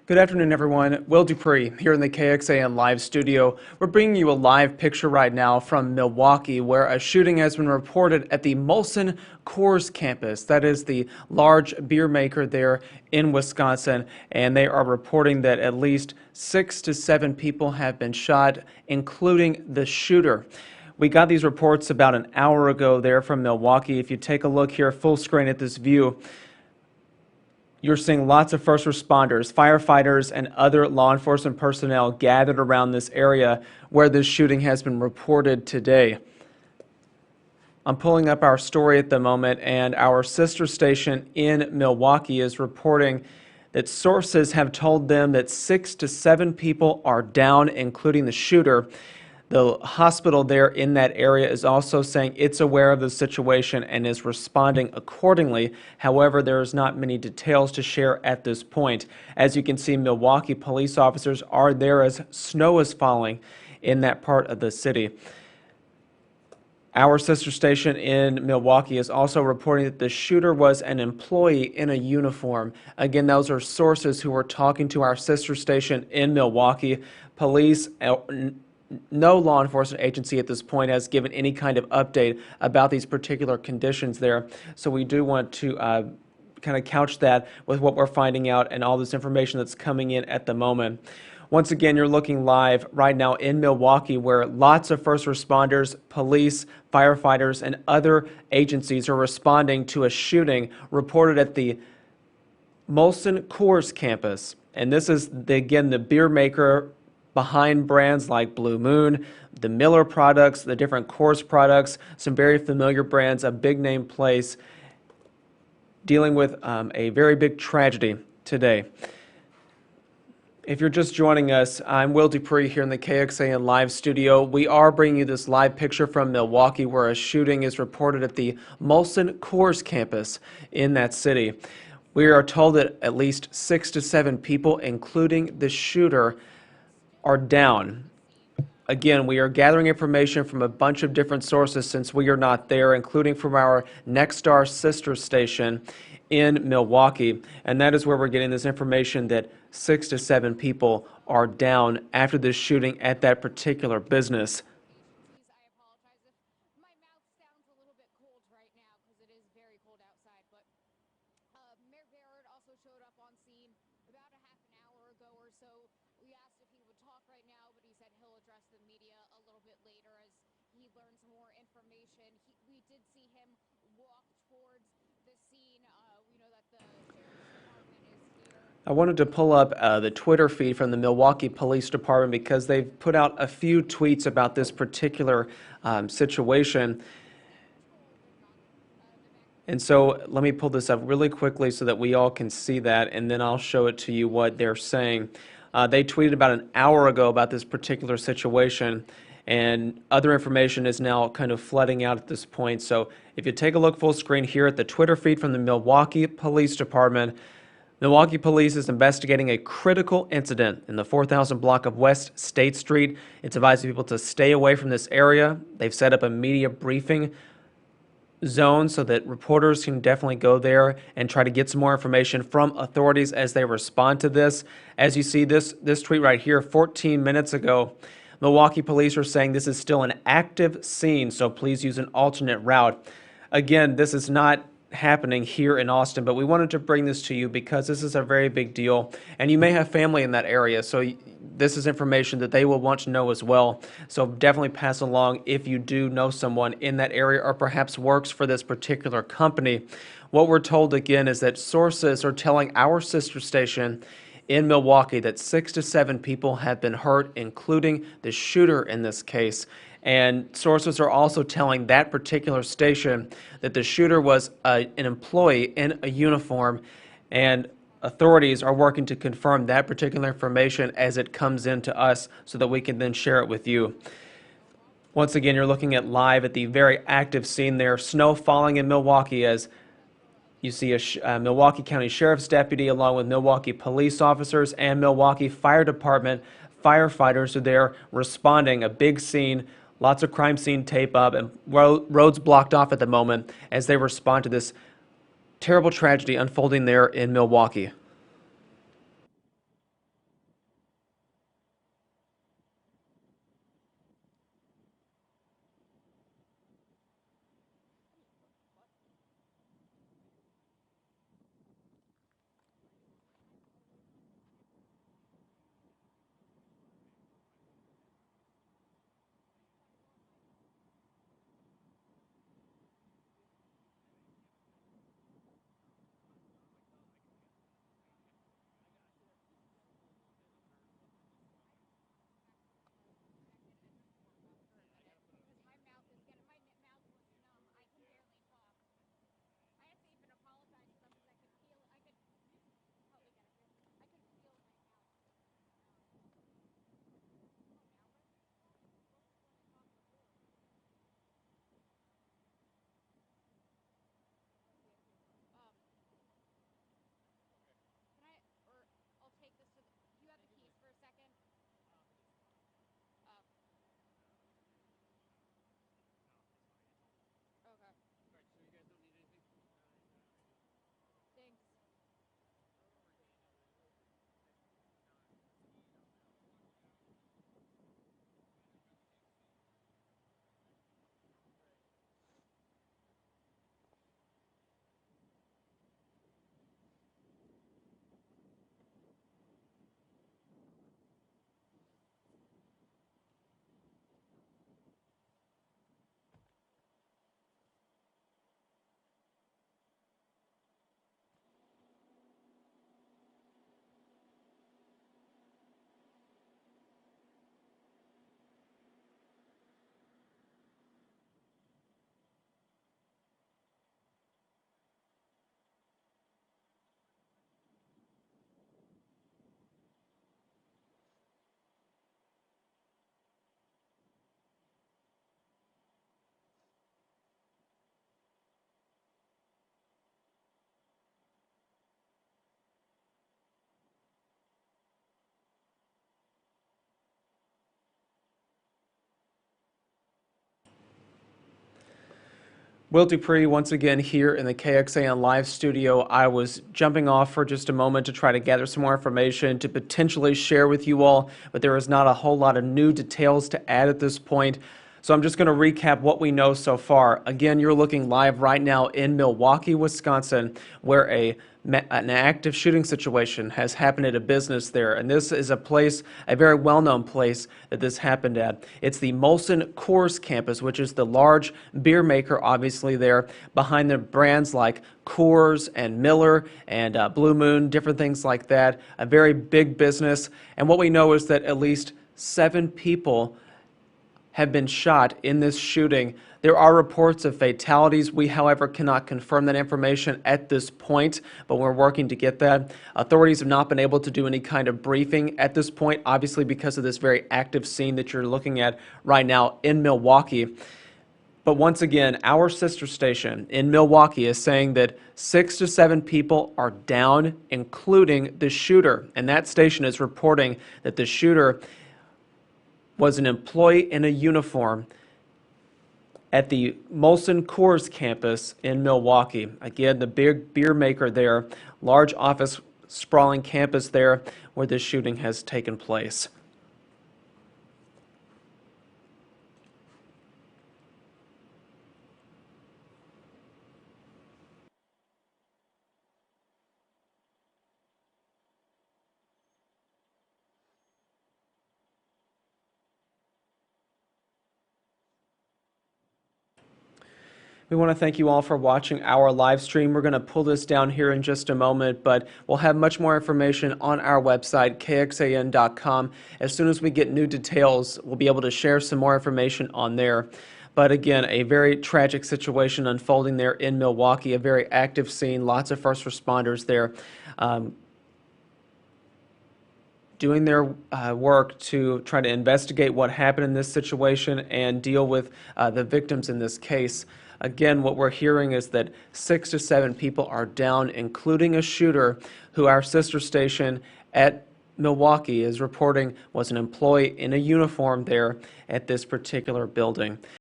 Good afternoon, everyone. Will Dupree here in the KXAN live studio. We're bringing you a live picture right now from Milwaukee, where a shooting has been reported at the Molson Coors campus. That is the large beer maker there in Wisconsin, and they are reporting that at least 6 to 7 people have been shot, including the shooter. We got these reports about an hour ago there from Milwaukee. If you take a look here full screen at this view, you're seeing lots of first responders, firefighters, and other law enforcement personnel gathered around this area where this shooting has been reported today. I'm pulling up our story at the moment, and our sister station in Milwaukee is reporting that sources have told them that 6 to 7 people are down, including the shooter. The hospital there in that area is also saying it's aware of the situation and is responding accordingly. However, there is not many details to share at this point. As you can see, Milwaukee police officers are there as snow is falling in that part of the city. Our sister station in Milwaukee is also reporting that the shooter was an employee in a uniform. Again, those are sources who were talking to our sister station in Milwaukee. Police, no law enforcement agency at this point has given any kind of update about these particular conditions there. So we do want to kind of couch that with what we're finding out and all this information that's coming in at the moment. Once again, you're looking live right now in Milwaukee, where lots of first responders, police, firefighters, and other agencies are responding to a shooting reported at the Molson Coors campus. And this is, again, the beer maker behind brands like Blue Moon, the Miller products, the different Coors products, some very familiar brands, a big name place, dealing with a very big tragedy today. If you're just joining us, I'm Will Dupree here in the KXAN live studio. We are bringing you this live picture from Milwaukee, where a shooting is reported at the Molson Coors campus in that city. We are told that at least 6 to 7 people, including the shooter, are down. Again, we are gathering information from a bunch of different sources since we are not there, including from our Nexstar sister station in Milwaukee. And that is where we're getting this information that 6 to 7 people are down after this shooting at that particular business. I apologize if my mouth sounds a little bit cold right now because it is very cold outside. But Mayor Barrett also showed up on scene about a half an hour ago or so. We asked if he would talk right now, but he said he'll address the media a little bit later as he learns more information. We did see him walk towards the scene. We know that the sheriff's department is here. I wanted to pull up the Twitter feed from the Milwaukee Police Department because they've put out a few tweets about this particular situation. And so let me pull this up really quickly so that we all can see that, and then I'll show it to you what they're saying. They tweeted about an hour ago about this particular situation, and other information is now kind of flooding out at this point. So if you take a look full screen here at the Twitter feed from the Milwaukee Police Department, Milwaukee Police is investigating a critical incident in the 4000 block of West State Street. It's advising people to stay away from this area. They've set up a media briefing zone so that reporters can definitely go there and try to get some more information from authorities as they respond to this. As you see this tweet right here, 14 minutes ago, Milwaukee police are saying this is still an active scene, so please use an alternate route. Again, this is not happening here in Austin, but we wanted to bring this to you because this is a very big deal, and you may have family in that area, so this is information that they will want to know as well. So definitely pass along if you do know someone in that area or perhaps works for this particular company. What we're told again is that sources are telling our sister station in Milwaukee that 6 to 7 people have been hurt, including the shooter in this case. And sources are also telling that particular station that the shooter was an employee in a uniform, and authorities are working to confirm that particular information as it comes in to us so that we can then share it with you. Once again, you're looking at live at the very active scene there. Snow falling in Milwaukee as you see a Milwaukee County Sheriff's deputy along with Milwaukee police officers and Milwaukee Fire Department firefighters are there responding. A big scene. Lots of crime scene tape up and roads blocked off at the moment as they respond to this terrible tragedy unfolding there in Milwaukee. Will Dupree, once again here in the KXAN live studio. I was jumping off for just a moment to try to gather some more information to potentially share with you all, but there is not a whole lot of new details to add at this point. So I'm just going to recap what we know so far. Again, you're looking live right now in Milwaukee, Wisconsin, where an active shooting situation has happened at a business there. And this is a place, a very well-known place that this happened at. It's the Molson Coors campus, which is the large beer maker, obviously, there behind the brands like Coors and Miller and Blue Moon, different things like that. A very big business. And what we know is that at least 7 people have been shot in this shooting. There are reports of fatalities. We, however, cannot confirm that information at this point, but we're working to get that. Authorities have not been able to do any kind of briefing at this point, obviously because of this very active scene that you're looking at right now in Milwaukee. But once again, our sister station in Milwaukee is saying that 6 to 7 people are down, including the shooter. And that station is reporting that the shooter was an employee in a uniform at the Molson Coors campus in Milwaukee. Again, the big beer maker there, large office sprawling campus there where this shooting has taken place. We want to thank you all for watching our live stream. We're going to pull this down here in just a moment, but we'll have much more information on our website, kxan.com. As soon as we get new details, we'll be able to share some more information on there. But again, a very tragic situation unfolding there in Milwaukee, a very active scene, lots of first responders there. Doing their work to try to investigate what happened in this situation and deal with the victims in this case. Again, what we're hearing is that 6 to 7 people are down, including a shooter who our sister station at Milwaukee is reporting was an employee in a uniform there at this particular building.